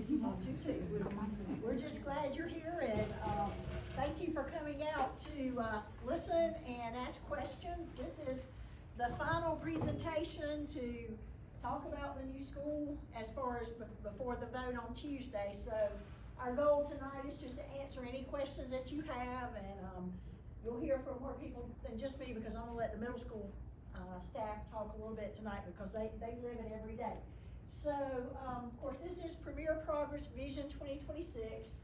you want to too. We're just glad you're here, and thank you for coming out to listen and ask questions. This is the final presentation to talk about the new school as far as before the vote on Tuesday. So our goal tonight is just to answer any questions that you have, and you'll hear from more people than just me, because I'm gonna let the middle school staff talk a little bit tonight, because they live it every day. So, of course, this is Premier Progress Vision 2026,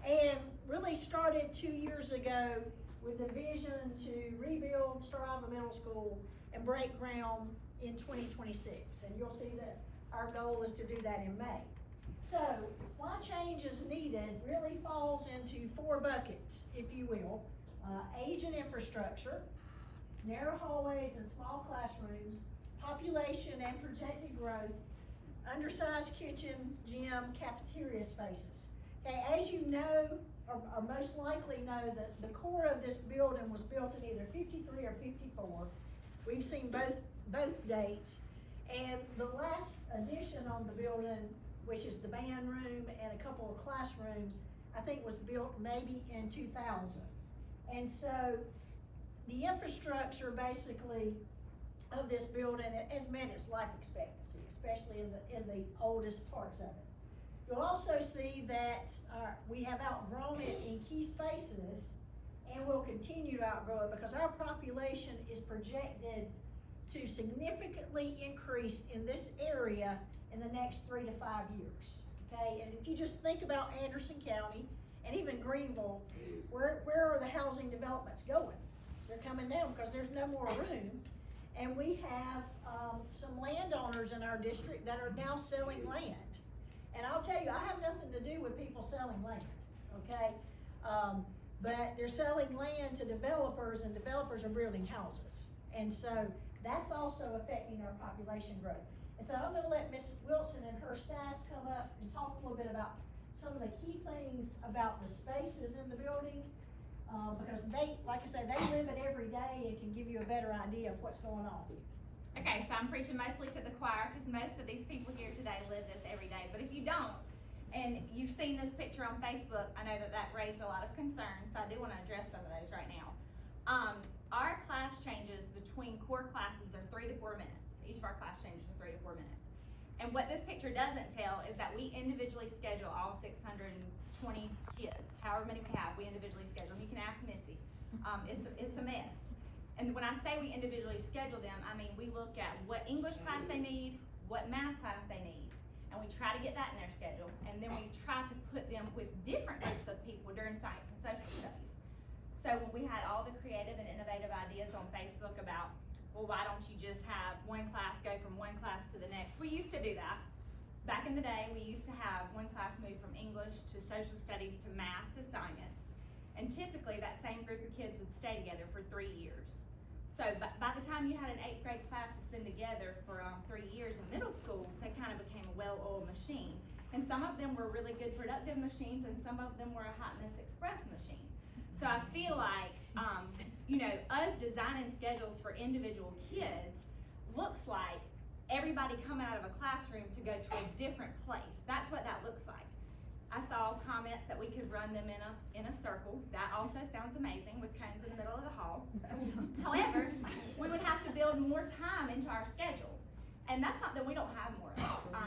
and really started 2 years ago with the vision to rebuild Starr-Iva Middle School and break ground in 2026. And you'll see that our goal is to do that in May. So, why change is needed really falls into 4 buckets, if you will. Age and infrastructure, narrow hallways and small classrooms, population and projected growth, undersized kitchen, gym, cafeteria spaces. Okay, as you know, or most likely know, that the core of this building was built in either 53 or 54. We've seen both dates. And the last addition on the building, which is the band room and a couple of classrooms, I think was built maybe in 2000. And so the infrastructure basically of this building has met its life expectancy, especially in the oldest parts of it. You'll also see that we have outgrown it in key spaces, and will continue to outgrow it because our population is projected to significantly increase in this area in the next 3 to 5 years. Okay, and if you just think about Anderson County and even Greenville, where are the housing developments going? They're coming down because there's no more room. And we have some landowners in our district that are now selling land. And I'll tell you, I have nothing to do with people selling land, okay? But they're selling land to developers, and developers are building houses. And so that's also affecting our population growth. And so I'm gonna let Ms. Wilson and her staff come up and talk a little bit about some of the key things about the spaces in the building, because they, like I said, they live it every day and can give you a better idea of what's going on. Okay, so I'm preaching mostly to the choir, because most of these people here today live this every day. But if you don't, and you've seen this picture on Facebook, I know that raised a lot of concern, so I do want to address some of those right now. Our class changes between core classes are 3 to 4 minutes. Each of our class changes are 3 to 4 minutes. And what this picture doesn't tell is that we individually schedule all 620 kids, however many we have, we individually schedule. You can ask Missy. It's a mess. And when I say we individually schedule them, I mean we look at what English class they need, what math class they need, and we try to get that in their schedule. And then we try to put them with different groups of people during science and social studies. So when we had all the creative and innovative ideas on Facebook about, well, why don't you just have one class go from one class to the next? We used to do that. Back in the day, we used to have one class move from English to social studies to math to science. And typically that same group of kids would stay together for 3 years. So by the time you had an 8th grade class that's been together for 3 years in middle school, they kind of became a well-oiled machine. And some of them were really good productive machines, and some of them were a hot mess express machine. So I feel like, you know, us designing schedules for individual kids looks like everybody coming out of a classroom to go to a different place. That's what that looks like. I saw comments that we could run them in a circle. That also sounds amazing, with cones in the middle of the hall. However, we would have to build more time into our schedule. And that's not that we don't have more.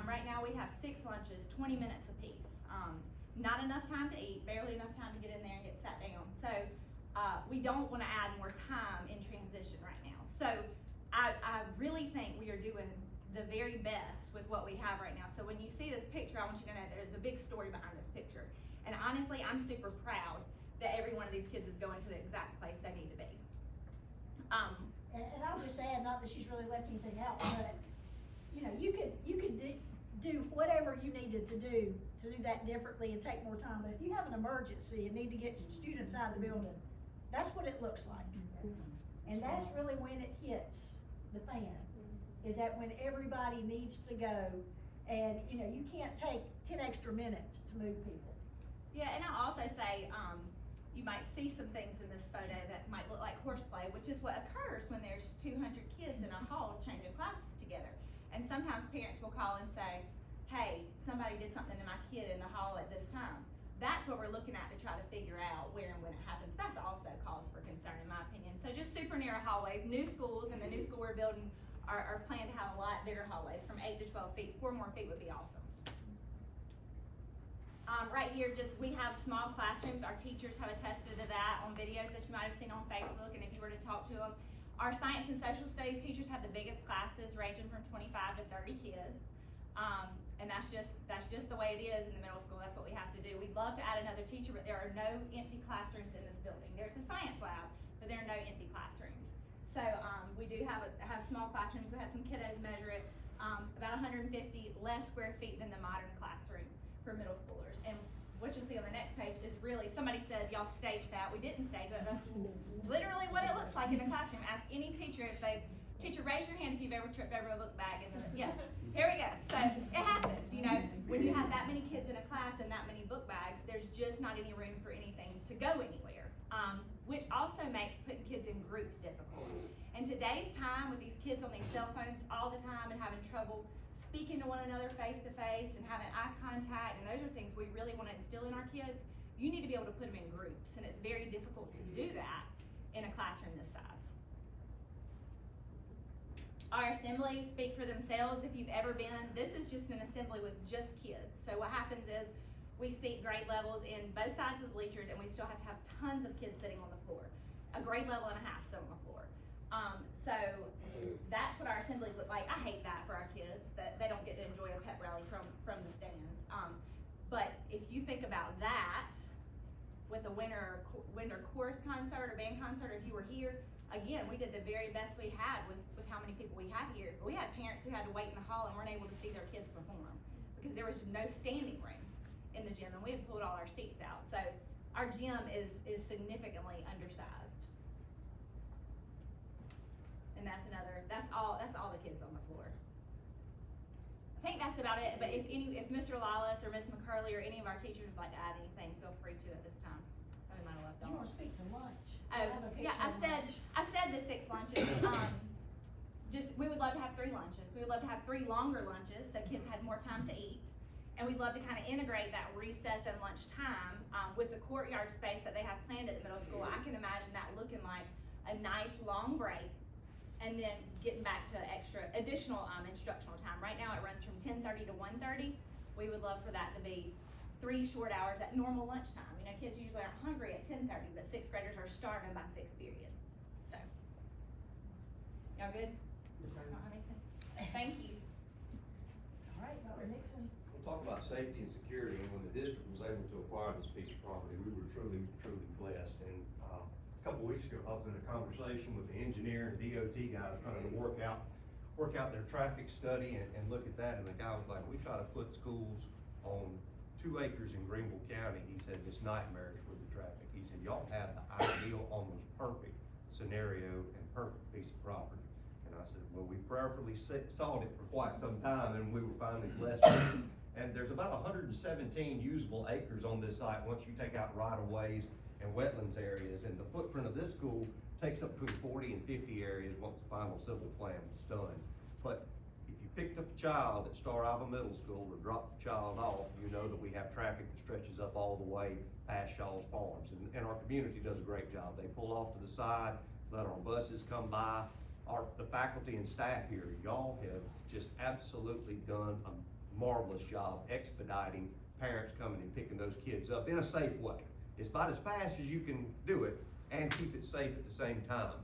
Right now we have 6 lunches, 20 minutes apiece. Not enough time to eat, barely enough time to get in there and get sat down. So we don't want to add more time in transition right now. So I really think we are doing the very best with what we have right now. So when you see this picture, I want you to know there's a big story behind this picture. And honestly, I'm super proud that every one of these kids is going to the exact place they need to be. And I'll just add, not that she's really left anything out, but you know, you could do whatever you needed to do that differently and take more time. But if you have an emergency and need to get students out of the building, that's what it looks like. And that's really when it hits the fan, is that when everybody needs to go, and you know, you can't take 10 extra minutes to move people. Yeah, and I'll also say, you might see some things in this photo that might look like horseplay, which is what occurs when there's 200 kids in a hall changing classes together. And sometimes parents will call and say, hey, somebody did something to my kid in the hall. That's what we're looking at to try to figure out where and when it happens. That's also cause for concern in my opinion. So just super narrow hallways. New schools and the new school we're building are planned to have a lot bigger hallways from 8 to 12 feet. 4 more feet would be awesome. Right here, we have small classrooms. Our teachers have attested to that on videos that you might have seen on Facebook, and if you were to talk to them. Our science and social studies teachers have the biggest classes, ranging from 25 to 30 kids. And that's just the way it is in the middle school. That's what we have to do. We'd love to add another teacher, but there are no empty classrooms in this building. There's the science lab, but there are no empty classrooms. So we do have small classrooms. We had some kiddos measure it, about 150 less square feet than the modern classroom for middle schoolers. And what you'll see on the next page is really, somebody said y'all staged that. We didn't stage that. That's literally what it looks like in a classroom. Ask any teacher if teacher, raise your hand if you've ever tripped over a book bag. Yeah, here we go. So it happens, you know, when you have that many kids in a class and that many book bags, there's just not any room for anything to go anywhere, which also makes putting kids in groups difficult. In today's time, with these kids on these cell phones all the time and having trouble speaking to one another face to face and having eye contact, and those are things we really want to instill in our kids, you need to be able to put them in groups, and it's very difficult to do that in a classroom this size. Our assemblies speak for themselves. If you've ever been, this is just an assembly with just kids. So what happens is we seat grade levels in both sides of the bleachers, and we still have to have tons of kids sitting on the floor. A grade level and a half sit on the floor. So that's what our assemblies look like. I hate that for our kids, that they don't get to enjoy a pep rally from the stands. But if you think about that with a winter chorus concert or band concert, if you were here, again, we did the very best we had with how many people we had here. But we had parents who had to wait in the hall and weren't able to see their kids perform because there was just no standing room in the gym, and we had pulled all our seats out. So our gym is significantly undersized. And that's all the kids on the floor. I think that's about it, but if Mr. Lawless or Ms. McCurley or any of our teachers would like to add anything, feel free to at this time. We might have left You off. wanna speak to lunch? Oh, yeah, I said the 6 lunches. We would love to have 3 lunches. We would love to have 3 longer lunches so kids had more time to eat. And we'd love to kind of integrate that recess and lunch time with the courtyard space that they have planned at the middle school. I can imagine that looking like a nice long break and then getting back to additional instructional time. Right now it runs from 10:30 to 1:30. We would love for that to be 3 short hours at normal lunchtime. You know, kids usually aren't hungry at 10:30, but 6th graders are starving by 6th period. So, y'all good? Yes, sir. Don't have anything? Thank you. All right, Dr. Nixon. We'll talk about safety and security, and when the district was able to acquire this piece of property, we were truly, truly blessed. And a couple of weeks ago, I was in a conversation with the engineer and DOT guys trying to work out their traffic study and look at that, and the guy was like, we try to put schools on 2 acres in Greenville County. He said it's nightmarish with the traffic. He said y'all have the ideal, almost perfect scenario and perfect piece of property. And I said, well, we prayerfully sought it for quite some time, and we were finally blessed. And there's about 117 usable acres on this site once you take out right-of-ways and wetlands areas, and the footprint of this school takes up between 40 and 50 areas once the final civil plan was done. But if you picked up a child at Starr-Iva Middle School or dropped the child off, you know that we have traffic that stretches up all the way past Shaw's Farms. And our community does a great job. They pull off to the side, let our buses come by. The faculty and staff here, y'all have just absolutely done a marvelous job expediting parents coming and picking those kids up in a safe way. It's about as fast as you can do it and keep it safe at the same time.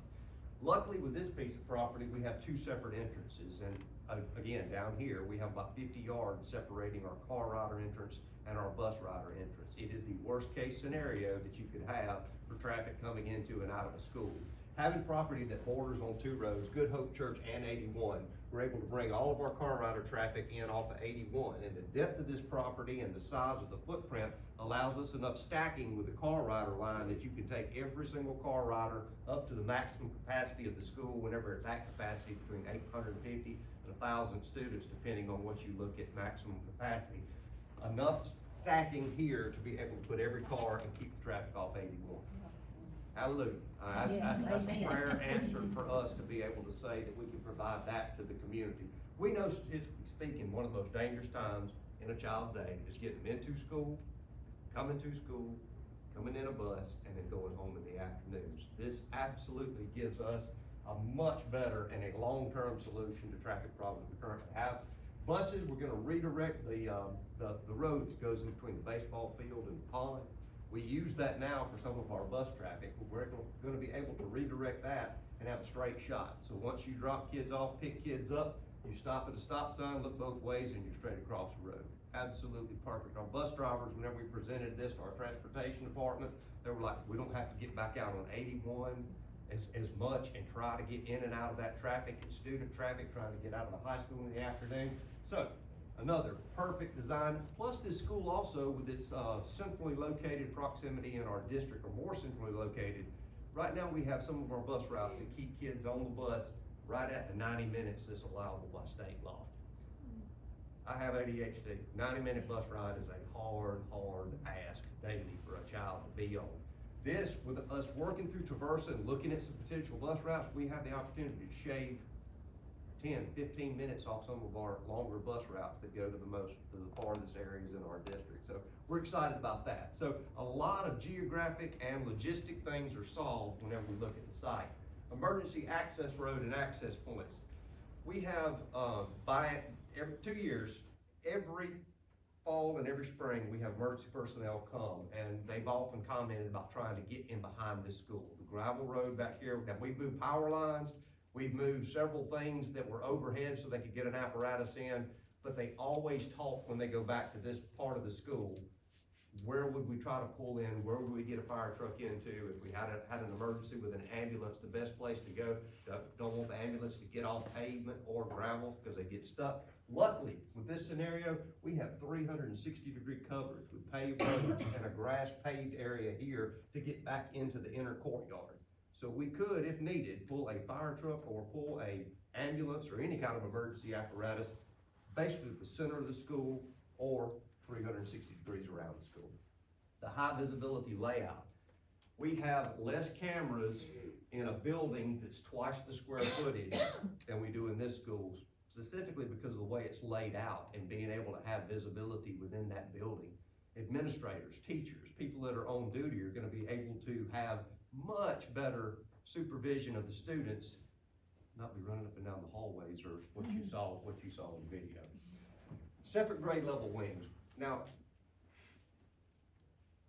Luckily, with this piece of property, we have 2 separate entrances, and again, down here, we have about 50 yards separating our car rider entrance and our bus rider entrance. It is the worst case scenario that you could have for traffic coming into and out of a school. Having property that borders on 2 roads, Good Hope Church and 81, we're able to bring all of our car rider traffic in off of 81. And the depth of this property and the size of the footprint allows us enough stacking with the car rider line that you can take every single car rider up to the maximum capacity of the school whenever it's at capacity, between 850 and 1,000 students, depending on what you look at maximum capacity. Enough stacking here to be able to put every car and keep the traffic off 81. Hallelujah. That's a prayer answered for us to be able to say that we can provide that to the community. We know, statistically speaking, one of the most dangerous times in a child's day is getting them into school, coming to school, coming in a bus, and then going home in the afternoons. This absolutely gives us a much better and a long-term solution to traffic problems we currently have. Buses, we're gonna redirect the road that goes in between the baseball field and the pond. We use that now for some of our bus traffic, but we're gonna be able to redirect that and have a straight shot. So once you drop kids off, pick kids up, you stop at a stop sign, look both ways, and you're straight across the road. Absolutely perfect. Our bus drivers, whenever we presented this to our transportation department, they were like, we don't have to get back out on 81 as much and try to get in and out of that traffic, and student traffic, trying to get out of the high school in the afternoon. So, another perfect design. Plus this school also, with its centrally located proximity in our district, or more centrally located, right now we have some of our bus routes that keep kids on the bus right at the 90 minutes that's allowable by state law. I have ADHD. 90-minute bus ride is a hard ask daily for a child to be on. This, with us working through Traversa and looking at some potential bus routes, we have the opportunity to shave 10, 15 minutes off some of our longer bus routes that go to the farthest areas in our district. So we're excited about that. So a lot of geographic and logistic things are solved whenever we look at the site. Emergency access road and access points. We have, every 2 years, every fall and every spring, we have emergency personnel come, and they've often commented about trying to get in behind this school. The gravel road back here, we've moved power lines, we've moved several things that were overhead so they could get an apparatus in, but they always talk when they go back to this part of the school, where would we try to pull in, where would we get a fire truck into if we had an emergency with an ambulance, the best place to go. Don't want the ambulance to get off pavement or gravel because they get stuck. Luckily, with this scenario, we have 360-degree coverage with paved roads and a grass paved area here to get back into the inner courtyard. So we could, if needed, pull a fire truck or pull a ambulance or any kind of emergency apparatus basically at the center of the school or 360 degrees around the school. The high visibility layout. We have less cameras in a building that's twice the square footage than we do in this school, specifically because of the way it's laid out and being able to have visibility within that building. Administrators, teachers, people that are on duty are gonna be able to have much better supervision of the students, not be running up and down the hallways or what you saw in the video. Separate grade level wings. Now,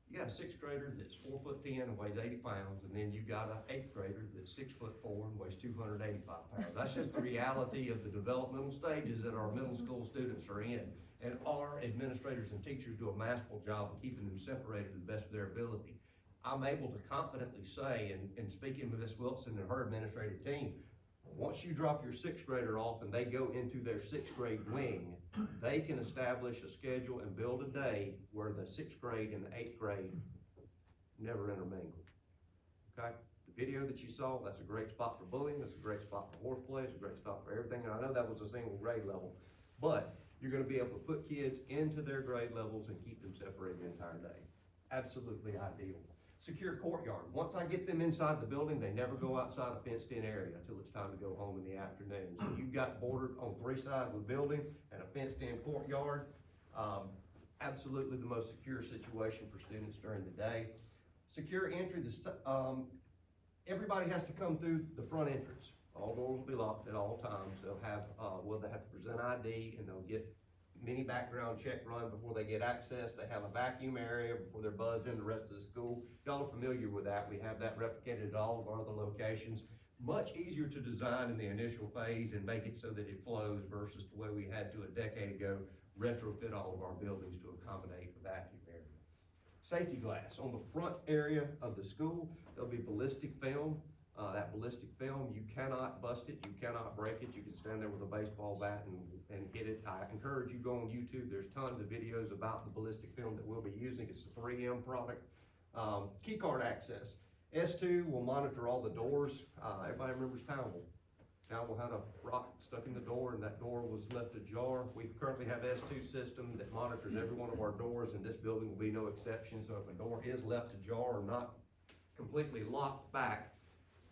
you got a 6th grader that's 4'10" and weighs 80 pounds, and then you got an 8th grader that's 6'4" and weighs 285 pounds. That's just the reality of the developmental stages that our middle school students are in. And our administrators and teachers do a masterful job of keeping them separated to the best of their ability. I'm able to confidently say, and speaking with Ms. Wilson and her administrative team, once you drop your 6th grader off and they go into their 6th grade wing, they can establish a schedule and build a day where the 6th grade and the 8th grade never intermingle. Okay? The video that you saw, that's a great spot for bullying, that's a great spot for horseplay, it's a great spot for everything. And I know that was a single grade level, but you're gonna be able to put kids into their grade levels and keep them separated the entire day. Absolutely ideal. Secure courtyard. Once I get them inside the building, they never go outside a fenced-in area until it's time to go home in the afternoon. So you've got bordered on 3 sides of the building and a fenced-in courtyard. Absolutely the most secure situation for students during the day. Secure entry. Everybody has to come through the front entrance. All doors will be locked at all times. They'll have, they have to present ID, and they'll get mini background check run before they get access. They have a vacuum area before they're buzzed in the rest of the school. Y'all are familiar with that. We have that replicated at all of our other locations. Much easier to design in the initial phase and make it so that it flows versus the way we had to a decade ago, retrofit all of our buildings to accommodate the vacuum area. Safety glass. On the front area of the school, there'll be ballistic film. That ballistic film, you cannot bust it, you cannot break it. You can stand there with a baseball bat and hit it. I encourage you, go on YouTube. There's tons of videos about the ballistic film that we'll be using. It's a 3M product. Key card access. S2 will monitor all the doors. Everybody remembers Poundle. Poundle had a rock stuck in the door and that door was left ajar. We currently have S2 system that monitors every one of our doors, and this building will be no exception. So if a door is left ajar or not completely locked back,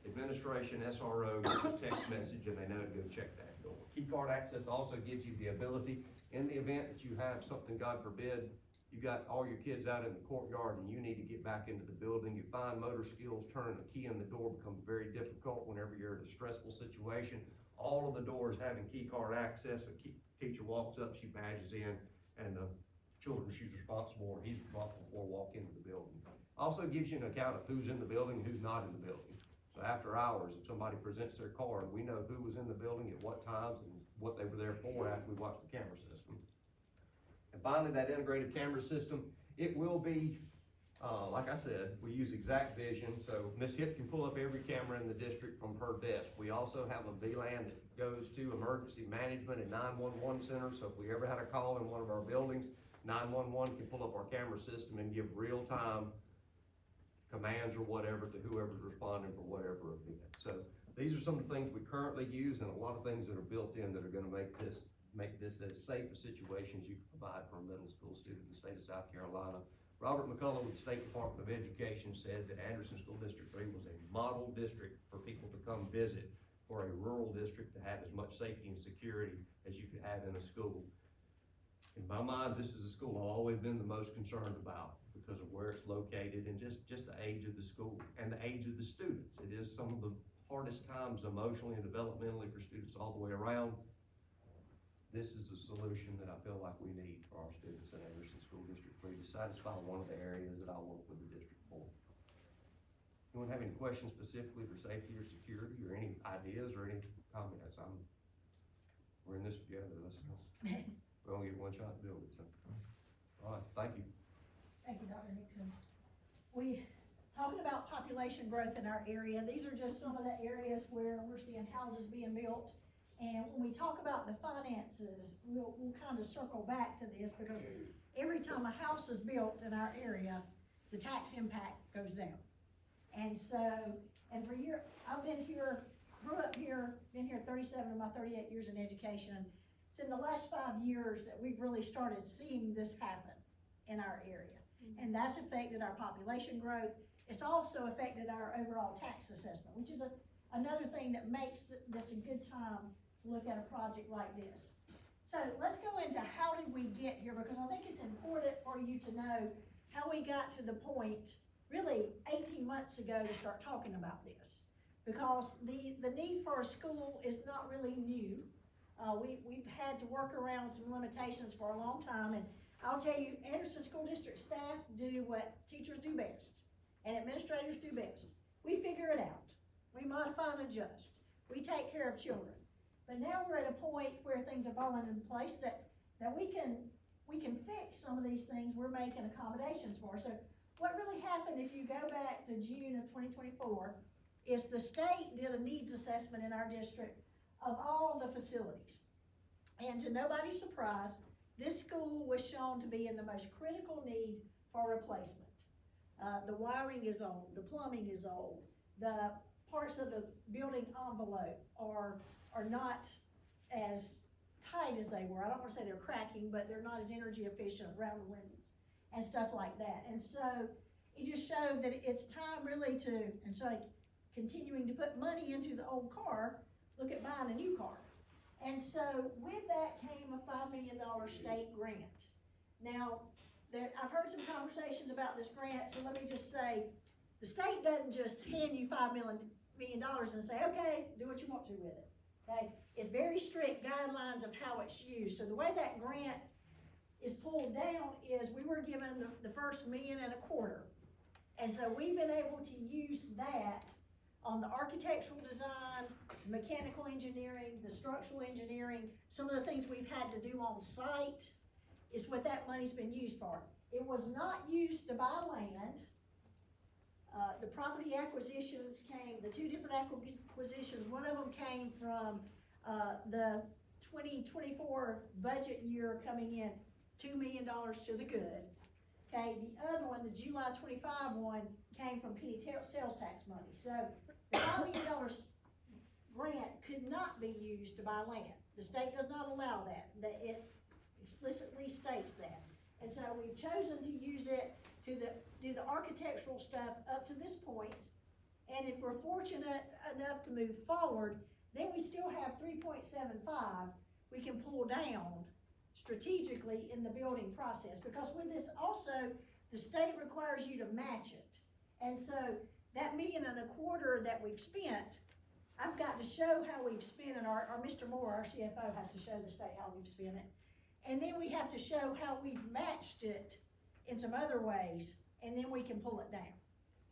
administration, SRO gets a text message and they know to go check that door. Key card access also gives you the ability, in the event that you have something, God forbid, You got all your kids out in the courtyard and you need to get back into the building. Your fine motor skills, turning a key in the door becomes very difficult whenever you're in a stressful situation. All of the doors having key card access, a teacher walks up, she badges in, and the children she's responsible, or he's responsible for, walk into the building. Also gives you an account of who's in the building and who's not in the building. So after hours, if somebody presents their card, we know who was in the building at what times and what they were there for after we watched the camera system. And finally, that integrated camera system, it will be, like I said, we use exact vision, so Ms. Hip can pull up every camera in the district from her desk. We also have a VLAN that goes to emergency management and 911 center, so if we ever had a call in one of our buildings, 911 can pull up our camera system and give real-time commands or whatever to whoever's responding for whatever event. So these are some of the things we currently use, and a lot of things that are built in that are gonna make this as safe a situation as you can provide for a middle school student in the state of South Carolina. Robert McCullough with the State Department of Education said that Anderson School District 3 was a model district for people to come visit, for a rural district to have as much safety and security as you could have in a school. In my mind, this is a school I've always been the most concerned about because of where it's located and just the age of the school and the age of the students. It is some of the hardest times emotionally and developmentally for students all the way around. This is a solution that I feel like we need for our students in Anderson School District 3 to satisfy one of the areas that I work with the district for. Anyone have any questions specifically for safety or security or any ideas or any comments? We're in this together. We only get one shot to build it, so. All right, thank you. Thank you, Dr. Nixon. Talking about population growth in our area, these are just some of the areas where we're seeing houses being built. And when we talk about the finances, we'll kind of circle back to this because every time a house is built in our area, the tax impact goes down. And so, and for years, I've been here, grew up here, been here 37 of my 38 years in education. It's in the last 5 years that we've really started seeing this happen in our area. And that's affected our population growth. It's also affected our overall tax assessment, which is another thing that makes this a good time to look at a project like this. So let's go into how did we get here, because I think it's important for you to know how we got to the point really 18 months ago to start talking about this. Because the need for a school is not really new. We've had to work around some limitations for a long time, and I'll tell you, Anderson School District staff do what teachers do best and administrators do best. We figure it out. We modify and adjust. We take care of children. But now we're at a point where things are falling into place that we can fix some of these things we're making accommodations for. So what really happened, if you go back to June of 2024, is the state did a needs assessment in our district of all the facilities. And to nobody's surprise, this school was shown to be in the most critical need for replacement. The wiring is old, the plumbing is old, the parts of the building envelope are not as tight as they were. I don't want to say they're cracking, but they're not as energy efficient around the windows and stuff like that. And so it just showed that it's time really to, instead of continuing to put money into the old car, look at buying a new car. And so with that came a $5 million state grant. Now, I've heard some conversations about this grant, so let me just say, the state doesn't just hand you $5 million and say, okay, do what you want to with it, okay? It's very strict guidelines of how it's used. So the way that grant is pulled down is we were given the first $1.25 million. And so we've been able to use that on the architectural design, mechanical engineering, the structural engineering, some of the things we've had to do on site is what that money's been used for. It was not used to buy land. The property acquisitions came, the two different acquisitions, one of them came from the 2024 budget year coming in $2 million to the good. Okay, the other one, the July 25 one, came from penny sales tax money. So the $5 million grant could not be used to buy land. The state does not allow that. It explicitly states that. And so we've chosen to use it to do the architectural stuff up to this point. And if we're fortunate enough to move forward, then we still have 3.75 we can pull down strategically in the building process, because with this also, the state requires you to match it. And so that $1.25 million that we've spent, I've got to show how we've spent, and our Mr. Moore, our CFO, has to show the state how we've spent it. And then we have to show how we've matched it in some other ways, and then we can pull it down.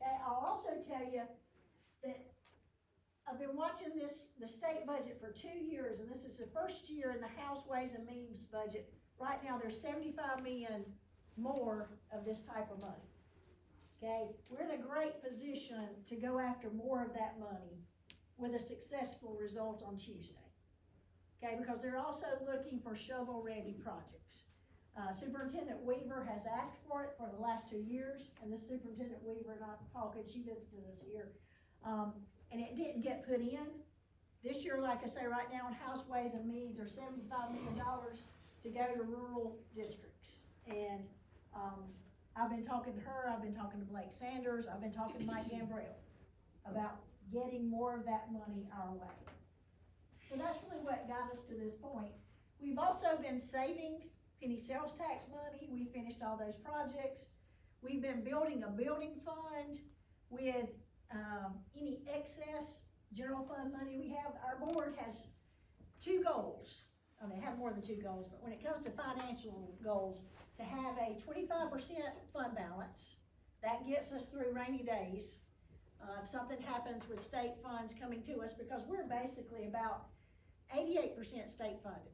Okay, I'll also tell you that I've been watching the state budget for 2 years, and this is the first year in the House Ways and Means budget. Right now, there's 75 million more of this type of money. Okay, we're in a great position to go after more of that money with a successful result on Tuesday. Okay, because they're also looking for shovel-ready projects. Superintendent Weaver has asked for it for the last 2 years, and this Superintendent Weaver and I talking, she visited us here, and it didn't get put in. This year, like I say, right now in House Ways and Means are $75 million to go to rural districts. And I've been talking to her, I've been talking to Blake Sanders, I've been talking to Mike Gambrell about getting more of that money our way. So that's really what got us to this point. We've also been saving penny sales tax money. We finished all those projects. We've been building a building fund with any excess general fund money we have. Our board has 2 goals. I mean, they have more than 2 goals, but when it comes to financial goals, to have a 25% fund balance, that gets us through rainy days. If something happens with state funds coming to us, because we're basically about 88% state funded.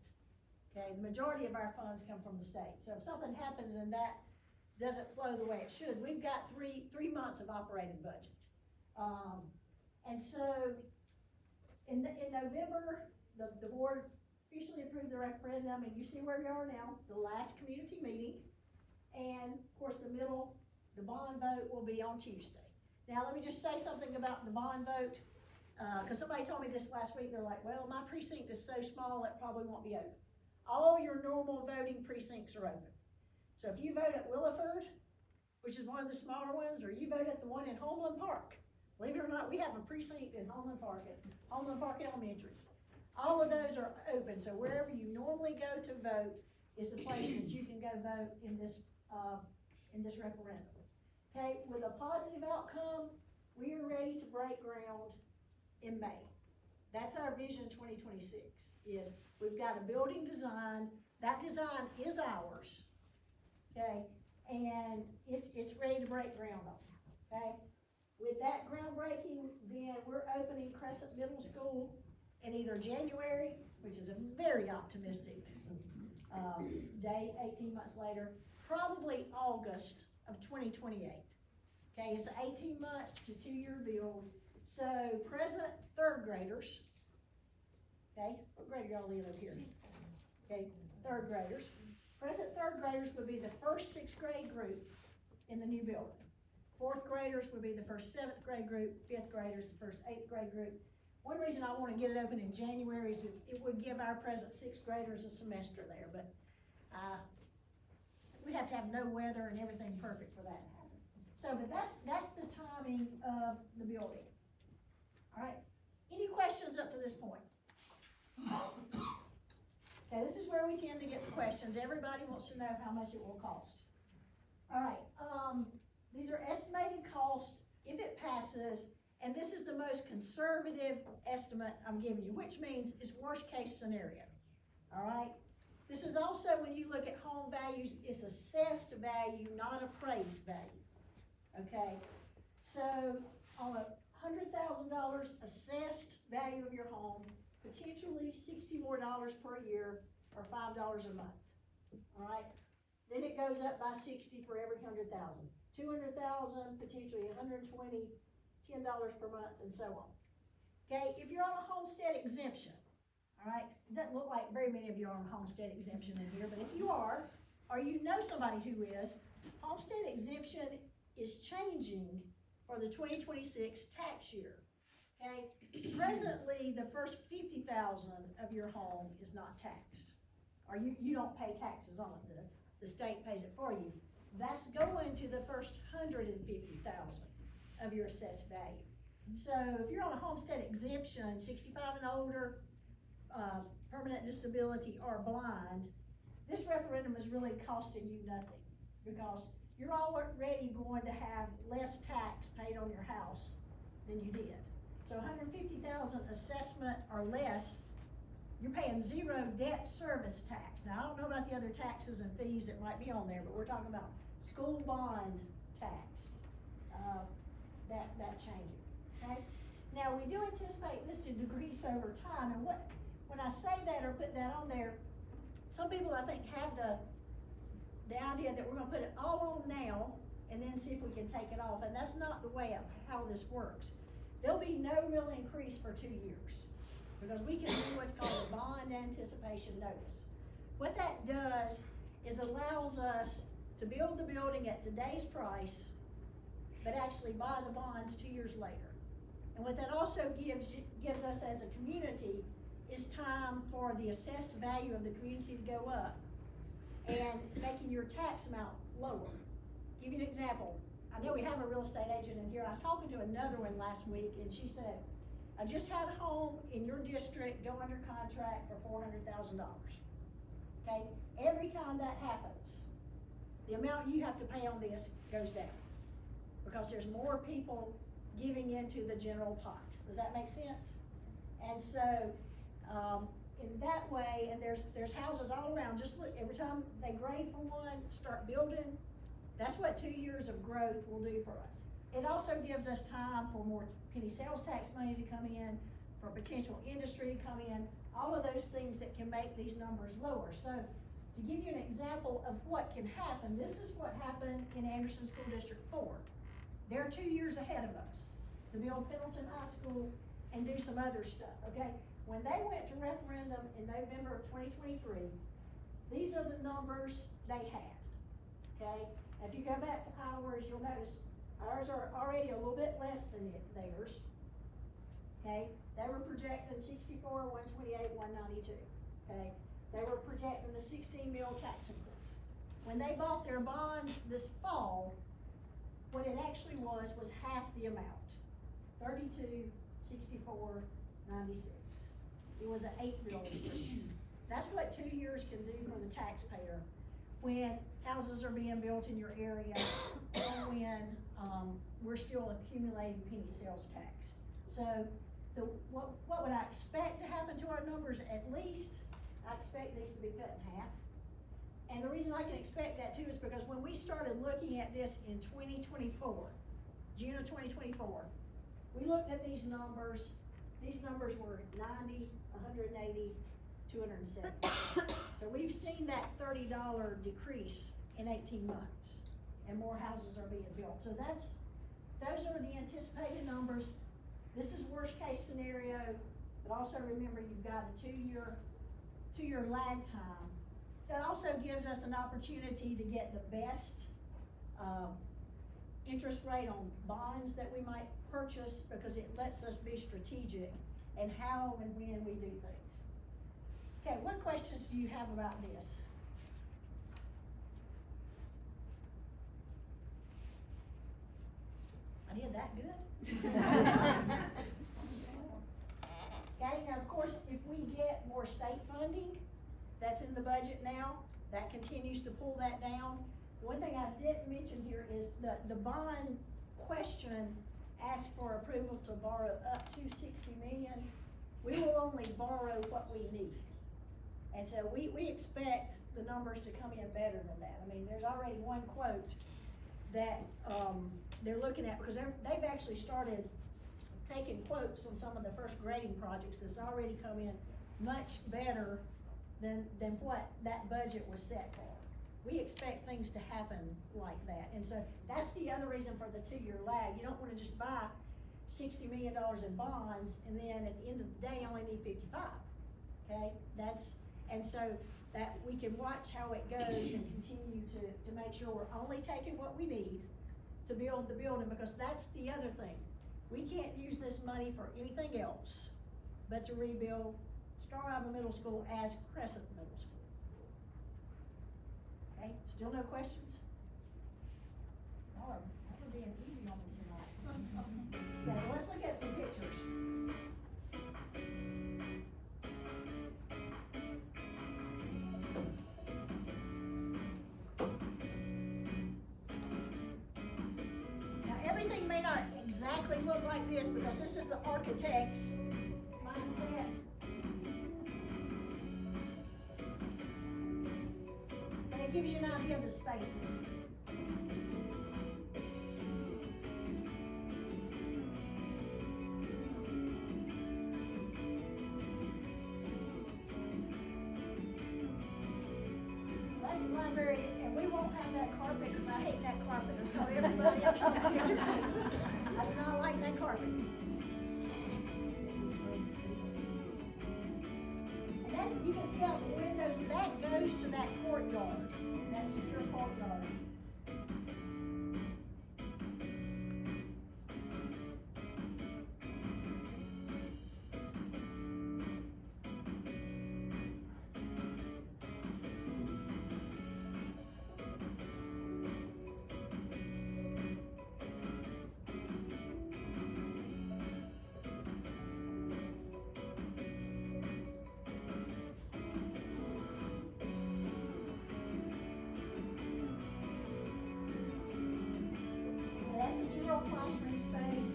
Okay, the majority of our funds come from the state. So if something happens and that doesn't flow the way it should, we've got three months of operating budget. And so in November, the board officially approved the referendum, and you see where we are now, the last community meeting. And of course, the bond vote will be on Tuesday. Now, let me just say something about the bond vote, because somebody told me this last week. They're like, well, my precinct is so small, it probably won't be open. All your normal voting precincts are open. So if you vote at Williford, which is one of the smaller ones, or you vote at the one in Homeland Park, believe it or not, we have a precinct in Homeland Park Elementary. All of those are open, so wherever you normally go to vote is the place that you can go vote in this referendum. Okay, with a positive outcome, we are ready to break ground in May. That's our vision 2026, is we've got a building design. That design is ours, okay? And it's ready to break ground on, okay? With that groundbreaking, then we're opening Crescent Middle School in either January, which is a very optimistic day, 18 months later, probably August of 2028. Okay, it's an 18-month to 2-year build. So present 3rd graders, okay, what grade are y'all in up here? Okay, 3rd graders. Present 3rd graders would be the first 6th grade group in the new building. 4th graders would be the first 7th grade group, 5th graders the first 8th grade group. One reason I want to get it open in January is it would give our present 6th graders a semester there, but we'd have to have no weather and everything perfect for that to happen. So, but that's the timing of the building. All right, any questions up to this point? Okay, this is where we tend to get the questions. Everybody wants to know how much it will cost. All right, these are estimated costs if it passes, and this is the most conservative estimate I'm giving you, which means it's worst case scenario. All right, this is also, when you look at home values, it's assessed value, not appraised value. Okay, so on a $100,000 assessed value of your home, potentially $60 more per year or $5 a month. All right, then it goes up by 60 for every 100,000. 200,000, potentially 120, $10 per month, and so on. Okay, if you're on a homestead exemption, all right, it doesn't look like very many of you are on a homestead exemption in here, but if you are, or you know somebody who is, homestead exemption is changing for the 2026 tax year. Okay, presently the first 50,000 of your home is not taxed, or you don't pay taxes on it. The state pays it for you. That's going to the first 150,000 of your assessed value. So if you're on a homestead exemption, 65 and older, permanent disability, or blind, this referendum is really costing you nothing, because you're already going to have less tax paid on your house than you did. So $150,000 assessment or less, you're paying zero debt service tax. Now, I don't know about the other taxes and fees that might be on there, but we're talking about school bond tax, that changing, okay? Now, we do anticipate this to decrease over time, and when I say that or put that on there, some people I think have the idea that we're gonna put it all on now and then see if we can take it off, and that's not the way of how this works. There'll be no real increase for 2 years, because we can do what's called a bond anticipation notice. What that does is allows us to build the building at today's price, but actually buy the bonds 2 years later. And what that also gives us as a community is time for the assessed value of the community to go up and making your tax amount lower. Give you an example. I know we have a real estate agent in here. I was talking to another one last week, and she said, I just had a home in your district go under contract for $400,000. Okay, every time that happens, the amount you have to pay on this goes down, because there's more people giving into the general pot. Does that make sense? And so, in that way, and there's houses all around, just look, every time they grade for one, start building, that's what 2 years of growth will do for us. It also gives us time for more penny sales tax money to come in, for potential industry to come in, all of those things that can make these numbers lower. So, to give you an example of what can happen, this is what happened in Anderson School District 4. They're 2 years ahead of us to build Pendleton High School and do some other stuff, okay? When they went to referendum in November of 2023, these are the numbers they had, okay? If you go back to ours, you'll notice ours are already a little bit less than theirs, okay? They were projecting 64, 128, 192, okay? They were projecting the 16 mil tax increase. When they bought their bonds this fall, what it actually was half the amount, 32, 64, 96. It was an 8 mil increase. That's what 2 years can do for the taxpayer when houses are being built in your area, or when we're still accumulating penny sales tax. So what would I expect to happen to our numbers? At least, I expect these to be cut in half. And the reason I can expect that too is because when we started looking at this in 2024, June of 2024, we looked at these numbers were 90, 180, 270. So we've seen that $30 decrease in 18 months, and more houses are being built. So those are the anticipated numbers. This is worst case scenario, but also remember you've got a two-year lag time. That also gives us an opportunity to get the best interest rate on bonds that we might purchase, because it lets us be strategic in how and when we do things. Okay, what questions do you have about this? I did that good? Okay, now of course, if we get more state funding, that's in the budget now, that continues to pull that down. One thing I didn't mention here is the bond question asks for approval to borrow up to 60 million. We will only borrow what we need. And so we expect the numbers to come in better than that. I mean, there's already one quote that they're looking at, because they've actually started taking quotes on some of the first grading projects that's already come in much better than what that budget was set for. We expect things to happen like that. And so that's the other reason for the 2 year lag. You don't wanna just buy $60 million in bonds and then at the end of the day only need 55, okay? And so that we can watch how it goes and continue to make sure we're only taking what we need to build the building, because that's the other thing. We can't use this money for anything else but to rebuild Starr-Iva Middle School as Crescent Middle School. Okay, still no questions? Y'all are being easy on me tonight. Okay, well, let's look at some pictures. exactly look like this because this is the architect's mindset. And it gives you an idea of the spaces. That's the library, and we won't have that carpet because I hate that carpet. I tell everybody else on the pictures. I do not like that carpet. And that, you can see out the windows, that goes to that courtyard, that secure courtyard. That's the general classroom space.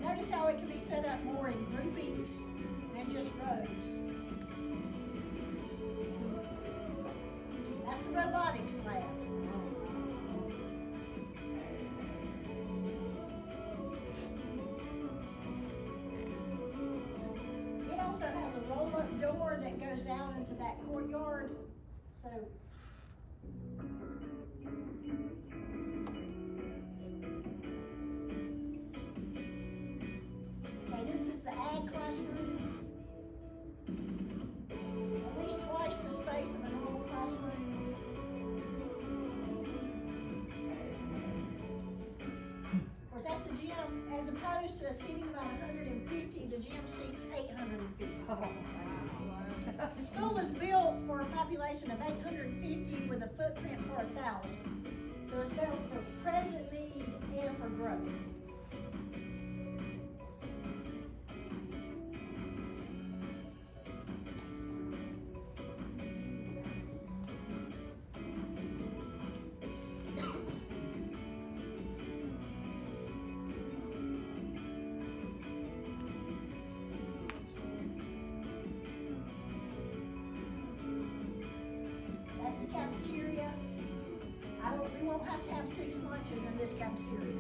Notice how it can be set up more in groupings than just rows. That's the robotics lab. It also has a roll-up door that goes out into that courtyard, so. Okay, this is the ag classroom. At least twice the space of a normal classroom. Of course, that's the gym, as opposed to seating about 150, the gym seats 850. The school is built for a population of 850 with a footprint for 1,000. So it's built for present need and for growth. That's the cafeteria. We won't have to have 6 lunches in this cafeteria.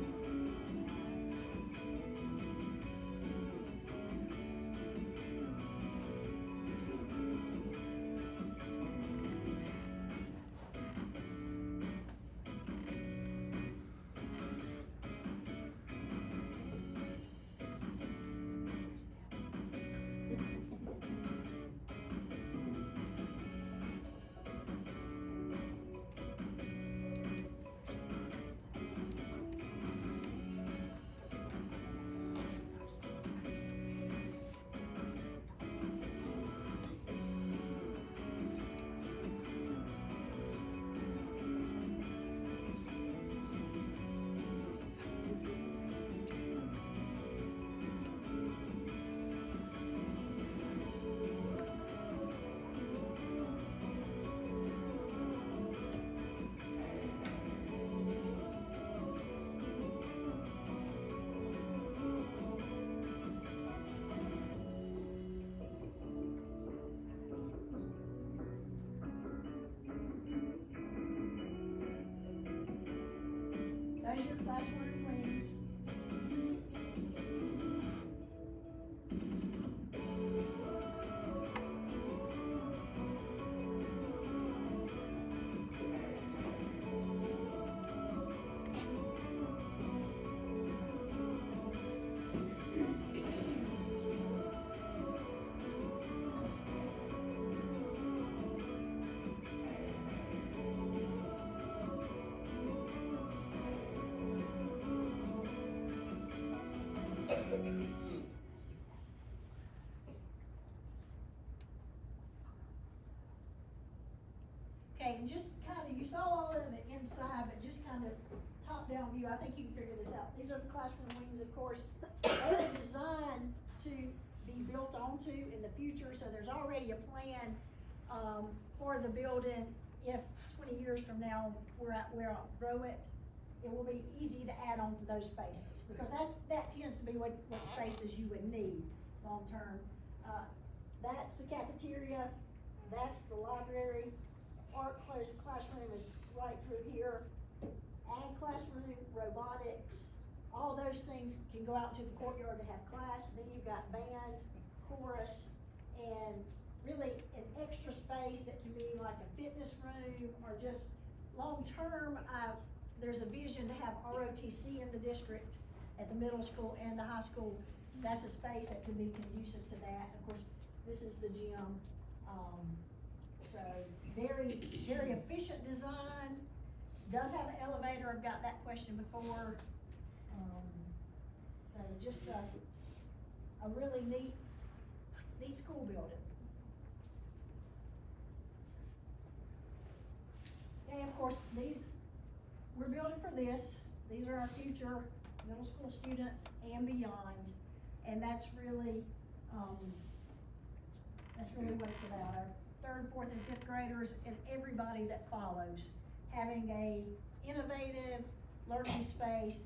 Those are your classroom wings. Okay, and just kind of, you saw all of it inside, but just kind of top-down view, I think you can figure this out. These are the classroom wings, of course. They're designed to be built onto in the future, so there's already a plan for the building if 20 years from now we're outgrow it. it will be easy to add on to those spaces, because that tends to be what spaces you would need long-term. That's the cafeteria, that's the library, art classroom is right through here, ag classroom, robotics, all those things can go out to the courtyard to have class. Then you've got band, chorus, and really an extra space that can be like a fitness room, or just long-term, there's a vision to have ROTC in the district at the middle school and the high school. That's a space that can be conducive to that. Of course, this is the gym. So very, very efficient design. Does have an elevator. I've got that question before. So just a really neat school building. And of course, we're building for this. These are our future middle school students and beyond. And that's really what it's about. Our third, fourth, and fifth graders and everybody that follows, having a innovative learning space.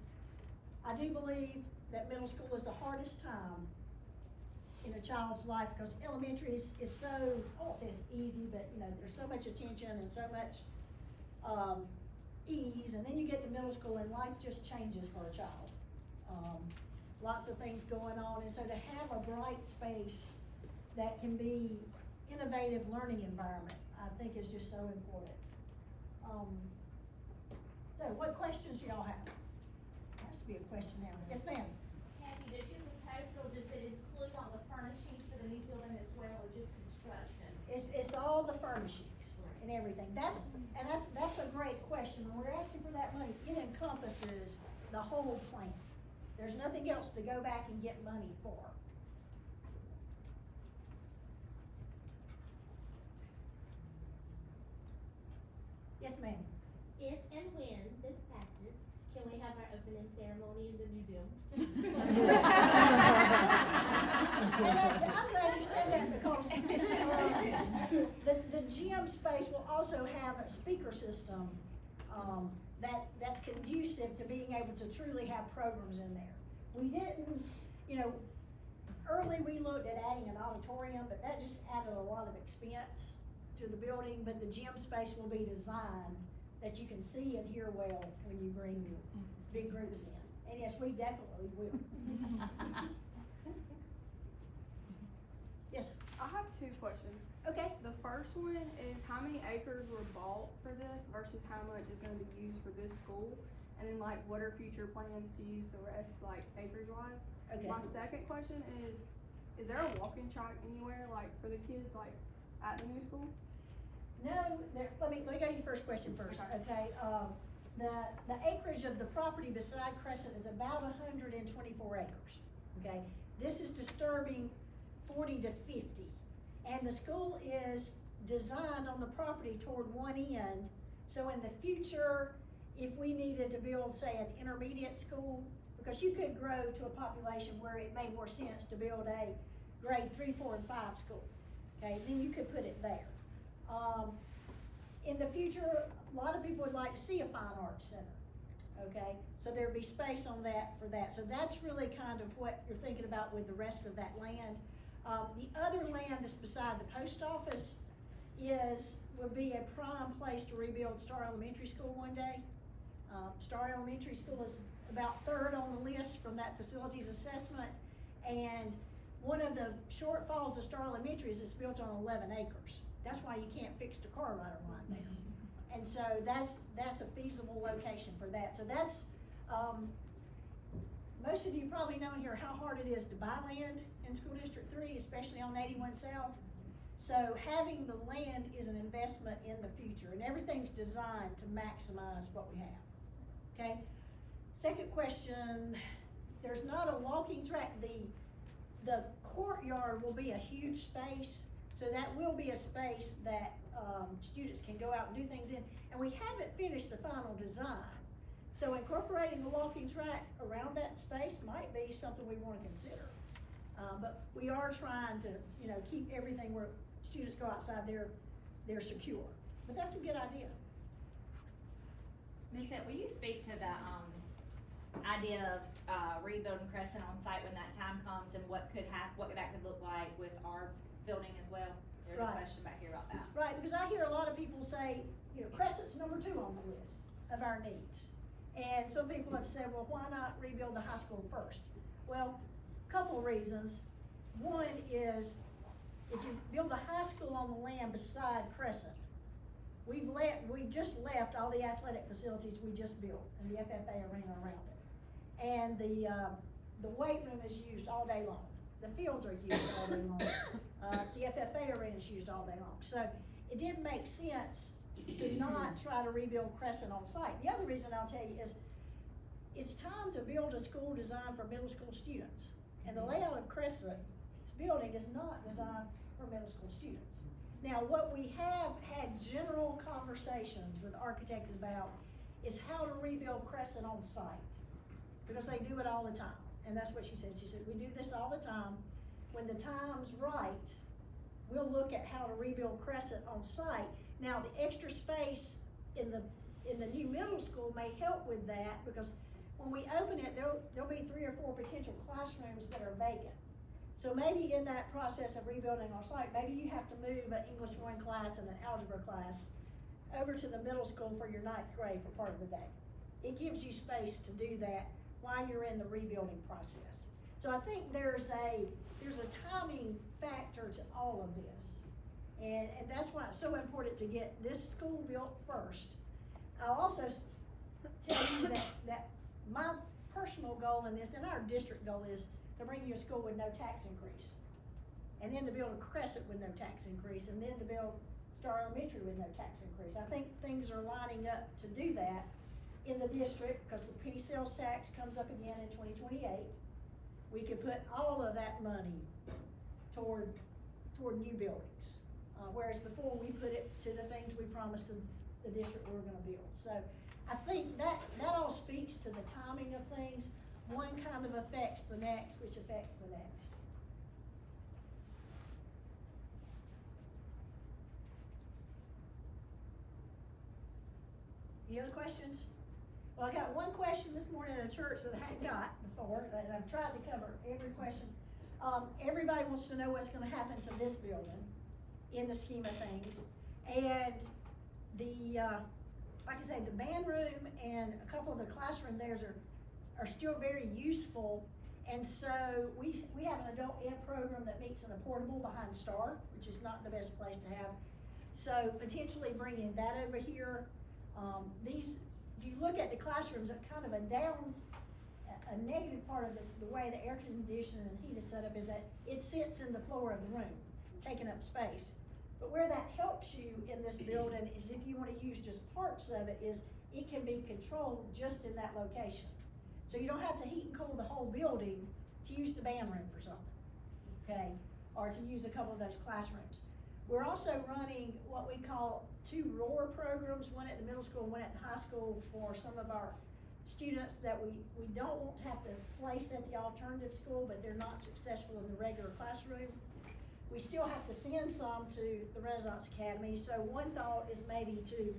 I do believe that middle school is the hardest time in a child's life, because elementary is so, I won't say it's easy, but there's so much attention and so much ease, and then you get to middle school and life just changes for a child. Lots of things going on, and so to have a bright space that can be innovative learning environment, I think is just so important. So what questions do y'all have? Has to be a question now. Yes, ma'am. Kathy, does your proposal, does it include all the furnishings for the new building as well, or just construction? It's all the furnishings and everything. That's a great question. When we're asking for that money, it encompasses the whole plan. There's nothing else to go back and get money for. Yes, ma'am. If and when this passes, can we have our opening ceremony in the new gym? I'm glad you said that, because the gym space will also have a speaker system that's conducive to being able to truly have programs in there. We didn't, early we looked at adding an auditorium, but that just added a lot of expense to the building. But the gym space will be designed that you can see and hear well when you bring big groups in. And yes, we definitely will. Yes? I have two questions. Okay. The first one is, how many acres were bought for this versus how much is gonna be used for this school? And then what are future plans to use the rest, acreage wise? Okay. My second question is there a walking track anywhere, for the kids, at the new school? No, let me go to your first question first, okay? The acreage of the property beside Crescent is about 124 acres, okay? This is disturbing 40 to 50. And the school is designed on the property toward one end. So in the future, if we needed to build, say, an intermediate school, because you could grow to a population where it made more sense to build a grade 3, 4, and 5 school, okay? Then you could put it there. In the future, a lot of people would like to see a fine arts center, okay? So there'd be space on that for that. So that's really kind of what you're thinking about with the rest of that land. The other land that's beside the post office would be a prime place to rebuild Starr Elementary School one day. Starr Elementary School is about third on the list from that facilities assessment, and one of the shortfalls of Starr Elementary is it's built on 11 acres. That's why you can't fix the car rider line there. And so that's a feasible location for that. So that's, most of you probably know in here how hard it is to buy land in School District 3, especially on 81 South. So having the land is an investment in the future, and everything's designed to maximize what we have, okay? Second question, there's not a walking track. The courtyard will be a huge space, so that will be a space that students can go out and do things in. And we haven't finished the final design. So incorporating the walking track around that space might be something we want to consider. But we are trying to, keep everything where students go outside, they're secure. But that's a good idea. Ms. Hitt, will you speak to the, idea of, rebuilding Crescent on site when that time comes and what that could look like with our building as well? There's a Right. question back here about that. Right, because I hear a lot of people say, you know, Crescent's number 2 on the list of our needs. And some people have said, well, why not rebuild the high school first? Well, couple reasons. One is, if you build a high school on the land beside Crescent, we just left all the athletic facilities we just built and the FFA arena around it. And the weight room is used all day long. The fields are used all day long. The FFA arena is used all day long. So it didn't make sense to not try to rebuild Crescent on site. The other reason I'll tell you is, it's time to build a school designed for middle school students. And the layout of Crescent's building is not designed for middle school students. Now, what we have had general conversations with architects about is how to rebuild Crescent on site, because they do it all the time. And that's what she said. She said, we do this all the time. When the time's right, we'll look at how to rebuild Crescent on site. Now, the extra space in the new middle school may help with that, because when we open it, there'll be 3 or 4 potential classrooms that are vacant. So maybe in that process of rebuilding our site, maybe you have to move an English 1 class and an algebra class over to the middle school for your 9th grade for part of the day. It gives you space to do that while you're in the rebuilding process. So I think there's a timing factor to all of this. And that's why it's so important to get this school built first. I'll also tell you that my personal goal in this, and our district goal, is to bring you a school with no tax increase. And then to build a Crescent with no tax increase, and then to build Starr Elementary with no tax increase. I think things are lining up to do that in the district, because the penny sales tax comes up again in 2028. We could put all of that money toward new buildings. Whereas before, we put it to the things we promised the district we were gonna build. So I think that all speaks to the timing of things. One kind of affects the next, which affects the next. Any other questions? Well, I got one question this morning at a church that I hadn't got before, and I've tried to cover every question. Everybody wants to know what's gonna happen to this building in the scheme of things. And like I said, the band room and a couple of the classroom theirs are still very useful. And so we have an adult ed program that meets in a portable behind Starr, which is not the best place to have. So potentially bringing that over here. If you look at the classrooms, it's kind of a negative part of the way the air conditioning and heat is set up is that it sits in the floor of the room, taking up space. But where that helps you in this building is, if you wanna use just parts of it, is it can be controlled just in that location. So you don't have to heat and cool the whole building to use the band room for something, okay? Or to use a couple of those classrooms. We're also running what we call 2 roar programs, one at the middle school and one at the high school, for some of our students that we don't want to have to place at the alternative school, but they're not successful in the regular classroom. We still have to send some to the Renaissance Academy, so one thought is maybe to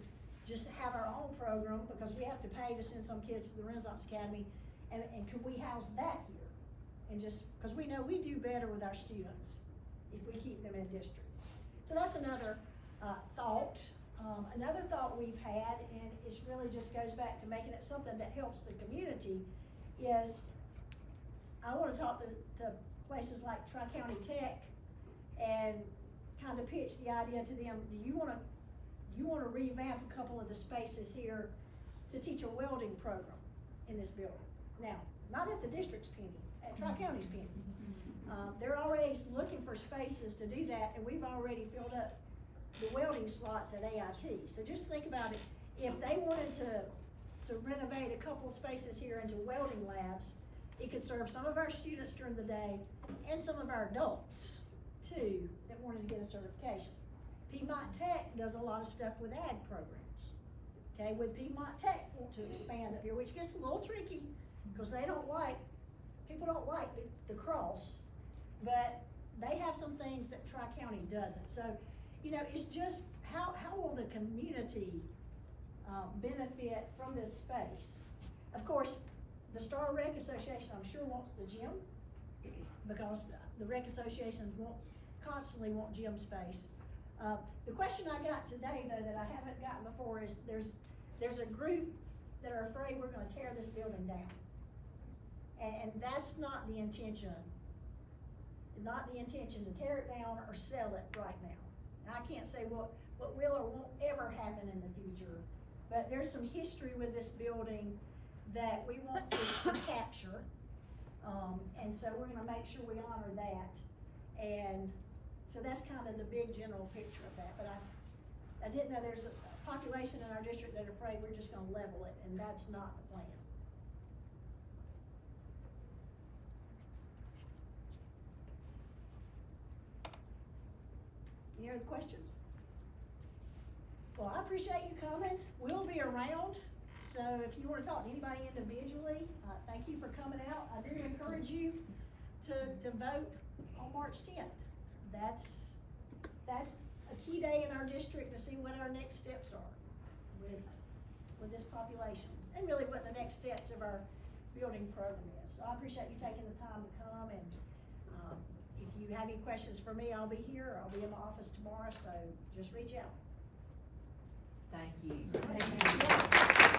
just have our own program, because we have to pay to send some kids to the Renaissance Academy, and could we house that here? And just, because we know we do better with our students if we keep them in district. So that's another thought. Another thought we've had, and it really just goes back to making it something that helps the community, is I wanna talk to places like Tri-County Tech and kind of pitch the idea to them. Do you wanna revamp a couple of the spaces here to teach a welding program in this building? Now, not at the district's penny, at Tri-County's penny. They're already looking for spaces to do that, and we've already filled up the welding slots at AIT. So just think about it, if they wanted to renovate a couple spaces here into welding labs, it could serve some of our students during the day and some of our adults too that wanted to get a certification. Piedmont Tech does a lot of stuff with ag programs. Okay, would Piedmont Tech want to expand up here, which gets a little tricky, because people don't like the cross, but they have some things that Tri-County doesn't. So, you know, it's just, how will the community benefit from this space. Of course, the Star Rec Association, I'm sure, wants the gym, because the rec associations constantly want gym space. The question I got today, though, that I haven't gotten before is, there's a group that are afraid we're gonna tear this building down. And that's not the intention. Not the intention to tear it down or sell it right now. And I can't say what will or won't ever happen in the future, but there's some history with this building that we want to capture. And so we're gonna make sure we honor that. And so that's kind of the big general picture of that. But I didn't know there's a population in our district that are afraid we're just gonna level it, and that's not the plan. Any other questions? Well, I appreciate you coming. We'll be around, so if you wanna talk to anybody individually, thank you for coming out. I do encourage you to vote on March 10th. That's a key day in our district to see what our next steps are with this population, and really what the next steps of our building program is. So I appreciate you taking the time to come, and if you have any questions for me, I'll be here. I'll be in my office tomorrow, so just reach out. Thank you. Thank you.